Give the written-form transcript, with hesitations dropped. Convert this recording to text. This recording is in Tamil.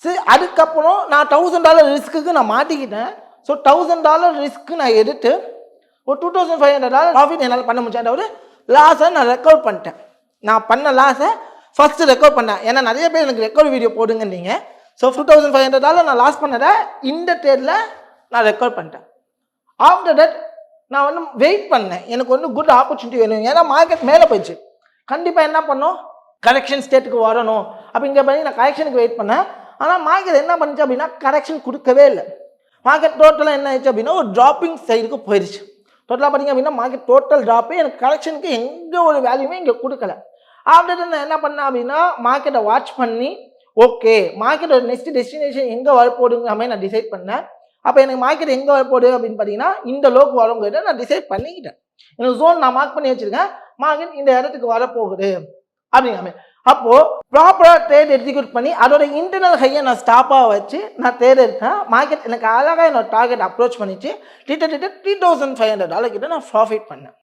சரி, அதுக்கப்புறம் நான் $1000 ரிஸ்க்கு நான் மாட்டிக்கிட்டேன். ஸோ $1000 ரிஸ்க்கு நான் எடுத்து ஒரு $2500 ப்ராஃபிட் என்னால் பண்ண முடியாது. ஒரு லாஸை நான் ரெக்கவர் பண்ணிட்டேன். நான் பண்ண லாஸை ஃபஸ்ட்டு ரெக்கவர் பண்ணேன். ஏன்னா நிறைய பேர் எனக்கு ரெக்கவர் வீடியோ போடுங்க நீங்கள். ஸோ $2500 நான் லாஸ் பண்ணதை இந்த ட்ரேடில் நான் ரெக்கவர் பண்ணிட்டேன். ஆஃப்டர் தட் நான் வந்து வெயிட் பண்ணேன். எனக்கு வந்து குட் ஆப்பர்ச்சுனிட்டி வேணும். ஏன்னா மார்க்கெட் மேலே போயிடுச்சு. கண்டிப்பாக என்ன பண்ணோம், கரெக்ஷன் ஸ்டேட்டுக்கு வரணும் அப்படிங்கிற பண்ணி நான் கரெக்ஷனுக்கு வெயிட் பண்ணேன். ஆனால் மார்க்கெட் என்ன பண்ணுச்சு அப்படின்னா கரெக்ஷன் கொடுக்கவே இல்லை. மார்க்கெட் டோட்டலாக என்ன ஆயிடுச்சு அப்படின்னா ஒரு ட்ராப்பிங் சைடுக்கு போயிடுச்சு. டோட்டலாக பார்த்தீங்க அப்படின்னா மார்க்கெட் டோட்டல் ட்ராப்பே எனக்கு கரெக்ஷனுக்கு எங்கே ஒரு வேல்யூமே இங்கே கொடுக்கல. ஆஃப்டர் நான் என்ன பண்ணேன் அப்படின்னா மார்க்கெட்டை வாட்ச் பண்ணி ஓகே மார்க்கெட்டோட நெக்ஸ்ட் டெஸ்டினேஷன் எங்கே வரப்போடுங்கிற மாதிரி நான் டிசைட் பண்ணேன். அப்போ எனக்கு மார்க்கெட் எங்கே வரப்போகுது அப்படின்னு பார்த்தீங்கன்னா இந்த லோக்கு வருங்கிறத நான் டிசைட் பண்ணிக்கிட்டேன். எனக்கு ஜோன் நான் மார்க் பண்ணி வச்சுருக்கேன். மார்க்கெட் இந்த இடத்துக்கு வரப்போகுது அப்படிங்காம அப்போது ப்ராப்பராக ட்ரேட் எக்ஸிக்யூட் பண்ணி அதோட இன்டர்னல் ஹையை நான் ஸ்டாப்பாக வச்சு நான் ட்ரேட் எடுத்தேன். மார்க்கெட் எனக்கு அழகாக என்னோட டார்கெட் அப்ரோச் பண்ணிச்சு. கிட்டத்தட்ட $3500 கிட்ட நான் ப்ராஃபிட் பண்ணேன்.